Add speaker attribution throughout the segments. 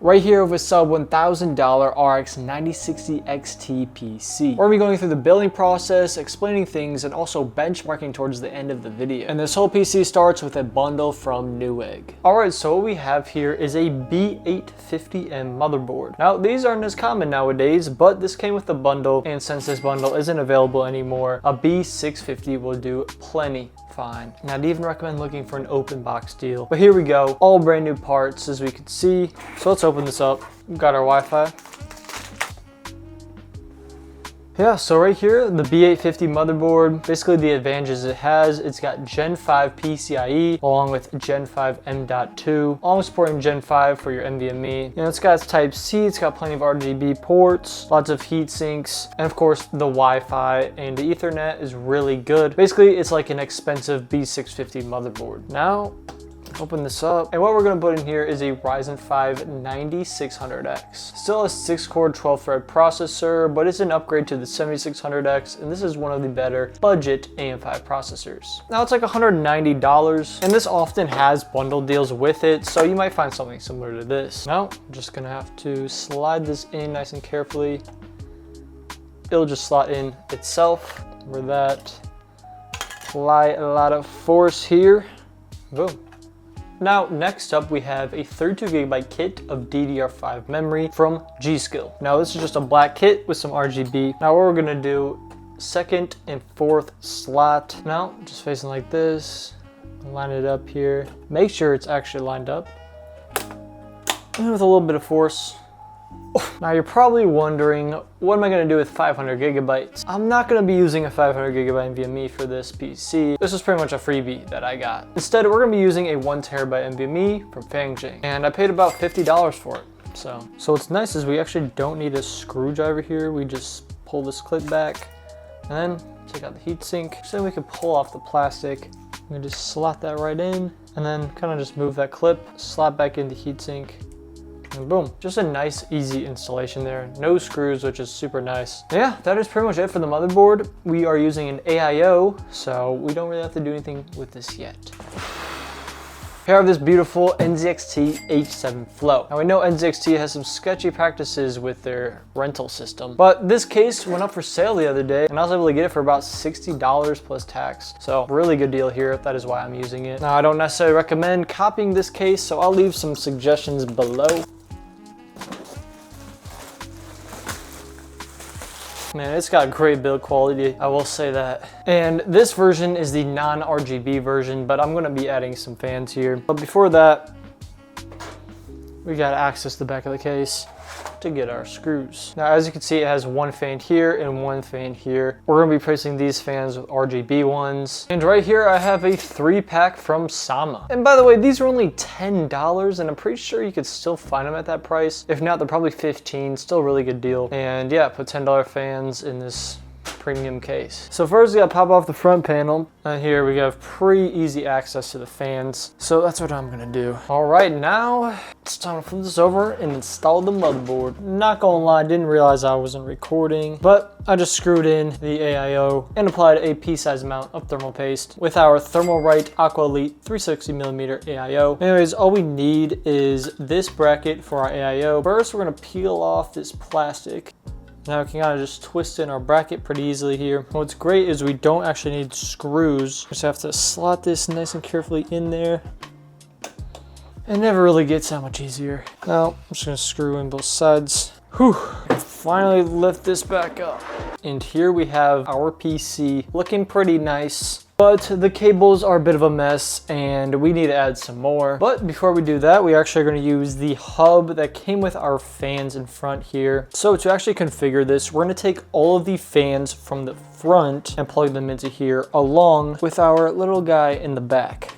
Speaker 1: right here with sub $1,000 RX 9060 XT PC. We're gonna be going through the building process, explaining things, and also benchmarking towards the end of the video. And this whole PC starts with a bundle from Newegg. Alright, so what we have here is a B850M motherboard. Now, these aren't as common nowadays, but this came with the bundle, and since this bundle isn't available anymore, a B650 will do plenty fine. And I'd even recommend looking for an open box deal. But here we go, all brand new parts as we can see. So let's open this up. We've got our Wi-Fi. Yeah, so right here, the B850 motherboard, basically the advantages it has, it's got Gen 5 PCIe along with Gen 5 M.2, along supporting Gen 5 for your NVMe. You know, it's got its Type-C, it's got plenty of RGB ports, lots of heat sinks, and of course the Wi-Fi and the Ethernet is really good. Basically, it's like an expensive B650 motherboard. Now, open this up, and what we're going to put in here is a Ryzen 5 9600X. Still a 6-core 12-thread processor, but it's an upgrade to the 7600X, and this is one of the better budget AM5 processors. Now it's like $190, and this often has bundle deals with it, so you might find something similar to this. Now, I'm just going to have to slide this in nice and carefully. It'll just slot in itself. Remember that. Apply a lot of force here. Boom. Now, next up, we have a 32GB kit of DDR5 memory from G.Skill. Now, this is just a black kit with some RGB. Now, what we're gonna do, second and fourth slot. Now, just facing like this, line it up here. Make sure it's actually lined up. And with a little bit of force. Now you're probably wondering, what am I going to do with 500 gigabytes? I'm not going to be using a 500 gigabyte NVMe for this PC. This is pretty much a freebie that I got. Instead, we're going to be using a 1 terabyte NVMe from Fangjing, and I paid about $50 for it. So what's nice is we actually don't need a screwdriver here. We just pull this clip back, and then take out the heatsink. So then we can pull off the plastic. We just slot that right in, and then kind of just move that clip, slot back into heatsink. And boom, just a nice, easy installation there. No screws, which is super nice. Yeah, that is pretty much it for the motherboard. We are using an AIO, so we don't really have to do anything with this yet. Here I have this beautiful NZXT H7 Flow. Now we know NZXT has some sketchy practices with their rental system, but this case went up for sale the other day, and I was able to get it for about $60 plus tax. So really good deal here. That is why I'm using it. Now I don't necessarily recommend copying this case, so I'll leave some suggestions below. Man, it's got great build quality, I will say that. And this version is the non-RGB version, but I'm gonna be adding some fans here. But before that, we gotta access the back of the case to get our screws. Now, as you can see, it has one fan here and one fan here. We're gonna be replacing these fans with RGB ones. And right here, I have a 3-pack from Sama. And by the way, these are only $10, and I'm pretty sure you could still find them at that price. If not, they're probably $15, still a really good deal. And yeah, put $10 fans in this premium case. So first we gotta pop off the front panel, and here we have pretty easy access to the fans. So that's what I'm gonna do. All right, now it's time to flip this over and install the motherboard. Not gonna lie, I didn't realize I wasn't recording, but I just screwed in the AIO and applied a pea-sized amount of thermal paste with our Thermalright Aqua Elite 360mm AIO. Anyways, all we need is this bracket for our AIO. First, we're gonna peel off this plastic. Now we can kind of just twist in our bracket pretty easily here. What's great is we don't actually need screws. We just have to slot this nice and carefully in there. It never really gets that much easier. Now, I'm just gonna screw in both sides. Whew, finally lift this back up. And here we have our PC looking pretty nice. But the cables are a bit of a mess and we need to add some more. But before we do that, we actually are going to use the hub that came with our fans in front here. So to actually configure this, we're going to take all of the fans from the front and plug them into here along with our little guy in the back.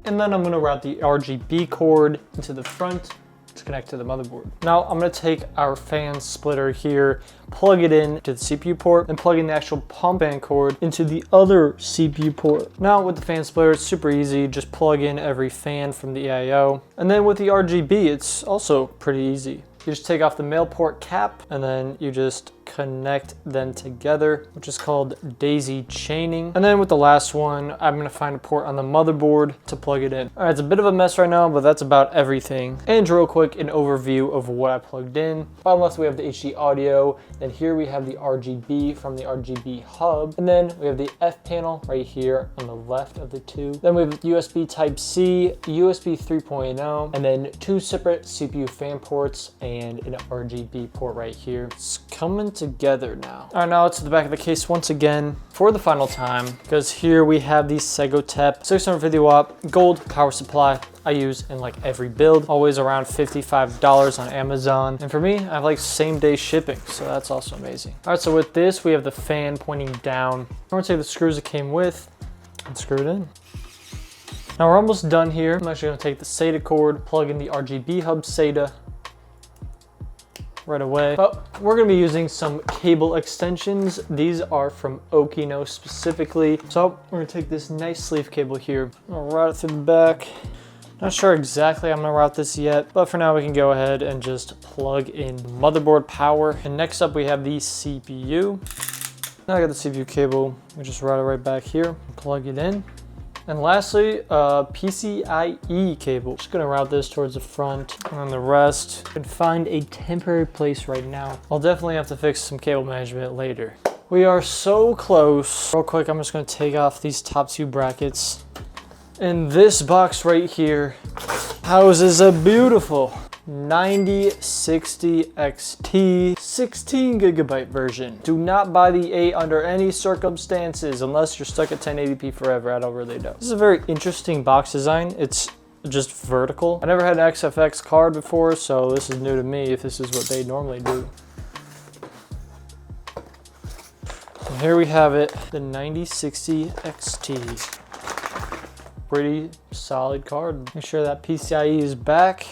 Speaker 1: And then I'm going to route the RGB cord into the front to connect to the motherboard. Now I'm going to take our fan splitter here, plug it in to the CPU port, and plug in the actual pump fan cord into the other CPU port. Now with the fan splitter, it's super easy. Just plug in every fan from the AIO. And then with the RGB, it's also pretty easy. You just take off the male port cap and then you just connect them together, which is called daisy chaining. And then with the last one, I'm gonna find a port on the motherboard to plug it in. All right, it's a bit of a mess right now, but that's about everything. And real quick, an overview of what I plugged in. Bottom left, we have the HD audio. Then here we have the RGB from the RGB hub. And then we have the F panel right here on the left of the two. Then we have USB Type-C, USB 3.0, and then two separate CPU fan ports and an RGB port right here. It's coming together now. All right, now to the back of the case once again for the final time, because here we have the Segotep 650 watt gold power supply I use in like every build, always around $55 on Amazon. And for me, I have like same day shipping, so that's also amazing. All right, so with this, we have the fan pointing down. I'm gonna take the screws it came with and screw it in. Now we're almost done here. I'm actually gonna take the SATA cord, plug in the RGB hub SATA right away. But we're gonna be using some cable extensions. These are from Okino specifically. So we're gonna take this nice sleeve cable here. I'll route it through the back. Not sure exactly I'm gonna route this yet, but for now we can go ahead and just plug in motherboard power. And next up we have the CPU. Now I got the CPU cable. We just route it right back here, plug it in. And lastly, PCIe cable. Just gonna route this towards the front, and then the rest can find a temporary place right now. I'll definitely have to fix some cable management later. We are so close. Real quick, I'm just gonna take off these top two brackets. And this box right here houses a beautiful 9060 XT 16 gigabyte version. Do not buy the 8 under any circumstances unless you're stuck at 1080p forever. I don't really know. This is a very interesting box design. It's just vertical. I never had an XFX card before, so this is new to me if this is what they normally do. And here we have it, the 9060 XT. Pretty solid card. Make sure that PCIe is back.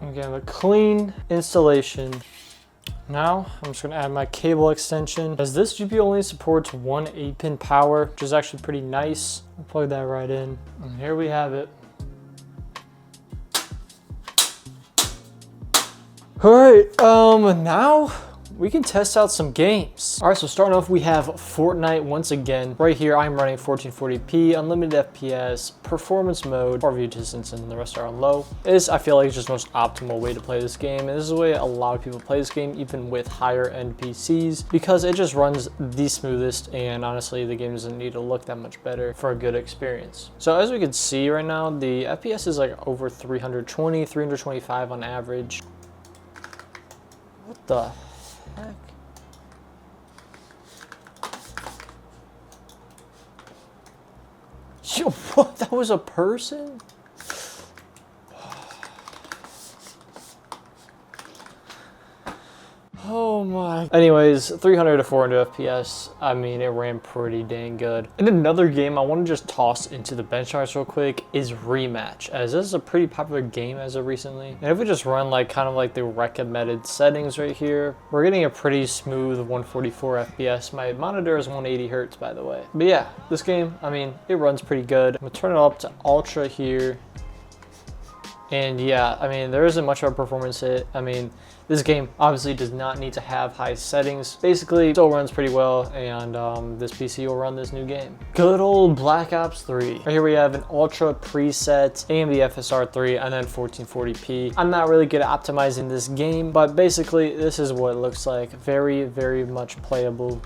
Speaker 1: We have a clean installation. Now I'm just gonna add my cable extension. As this GPU only supports one 8-pin power, which is actually pretty nice. I'll plug that right in. And here we have it. All right, now we can test out some games. All right, so starting off, we have Fortnite once again. Right here, I'm running 1440p, unlimited FPS, performance mode, far view distance, and the rest are on low. This, I feel like, is just the most optimal way to play this game. And this is the way a lot of people play this game, even with higher end PCs, because it just runs the smoothest. And honestly, the game doesn't need to look that much better for a good experience. So as we can see right now, the FPS is like over 320, 325 on average. What the heck? Yo, what? That was a person? Oh my. Anyways, 300 to 400 FPS. I mean, it ran pretty dang good. And another game I want to just toss into the benchmarks real quick is Rematch, as this is a pretty popular game as of recently. And if we just run like kind of like the recommended settings right here, we're getting a pretty smooth 144 FPS. My monitor is 180 Hertz, by the way. But yeah, this game, I mean, it runs pretty good. I'm gonna turn it up to ultra here. And yeah, I mean, there isn't much of a performance hit. I mean, this game obviously does not need to have high settings. Basically, still runs pretty well, and this PC will run this new game. Good old Black Ops 3. Right here we have an ultra preset, AMD FSR 3, and then 1440p. I'm not really good at optimizing this game, but basically, this is what it looks like. Very, very much playable.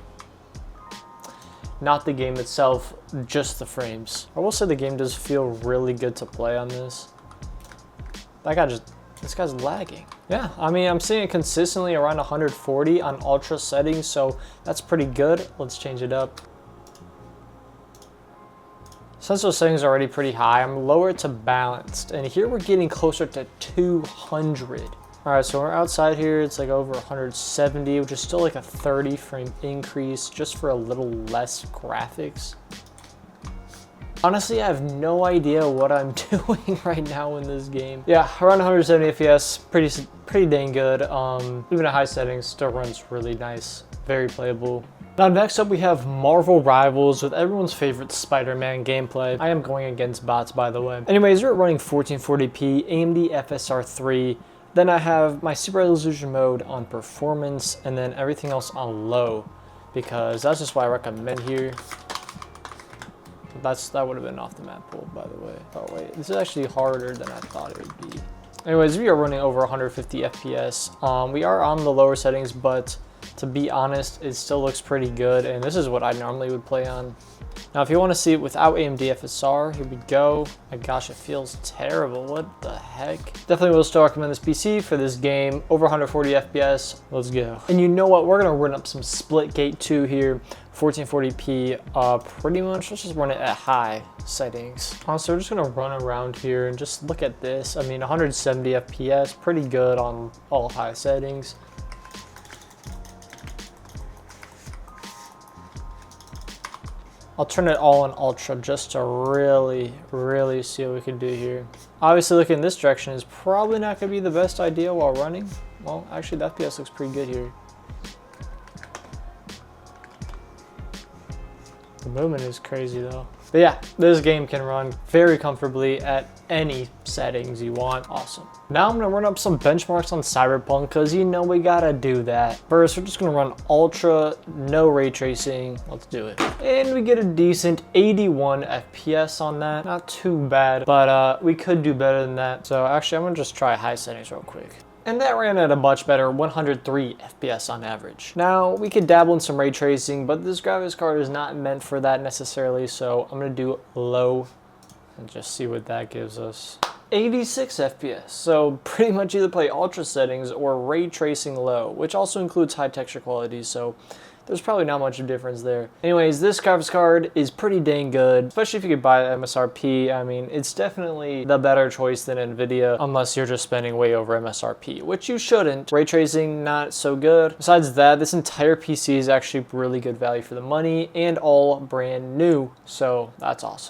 Speaker 1: Not the game itself, just the frames. I will say the game does feel really good to play on this. This guy's lagging. Yeah, I mean, I'm seeing it consistently around 140 on ultra settings, so that's pretty good. Let's change it up. Since those settings are already pretty high, I'm lower to balanced, and here we're getting closer to 200. All right, so we're outside here, it's like over 170, which is still like a 30 frame increase just for a little less graphics. Honestly, I have no idea what I'm doing right now in this game. Yeah, around 170 FPS, pretty dang good. Even at high settings, still runs really nice, very playable. Now next up we have Marvel Rivals with everyone's favorite Spider-Man gameplay. I am going against bots, by the way. Anyways, we're running 1440p, AMD FSR 3, Then I have my super resolution mode on performance and then everything else on low, because that's just what I recommend here. That would have been off the map pool, by the way. Oh wait, this is actually harder than I thought it would be. Anyways, we are running over 150 FPS. We are on the lower settings, but to be honest, it still looks pretty good, and this is what I normally would play on. Now, if you want to see it without AMD FSR, here we go. My gosh, it feels terrible. What the heck? Definitely will still recommend this PC for this game. Over 140 FPS. Let's go. And you know what? We're going to run up some split gate 2 here. 1440p. Pretty much, let's just run it at high settings. So we're just going to run around here and just look at this. I mean, 170 FPS. Pretty good on all high settings. I'll turn it all on ultra just to really see what we can do here. Obviously, looking in this direction is probably not going to be the best idea while running. Well, actually, the FPS looks pretty good here. The movement is crazy though. But yeah, this game can run very comfortably at any settings you want. Awesome. Now I'm gonna run up some benchmarks on Cyberpunk, because you know we gotta do that. First, we're just gonna run ultra, no ray tracing. Let's do it. And we get a decent 81 FPS on that. Not too bad, but we could do better than that. So actually, I'm gonna just try high settings real quick. And that ran at a much better 103 FPS on average. Now, we could dabble in some ray tracing, but this graphics card is not meant for that necessarily, so I'm gonna do low and just see what that gives us. 86 FPS, so pretty much either play ultra settings or ray tracing low, which also includes high texture quality, so there's probably not much of a difference there. Anyways, this graphics card is pretty dang good, especially if you could buy the MSRP. I mean, it's definitely the better choice than NVIDIA, unless you're just spending way over MSRP, which you shouldn't. Ray tracing, not so good. Besides that, this entire PC is actually really good value for the money and all brand new, so that's awesome.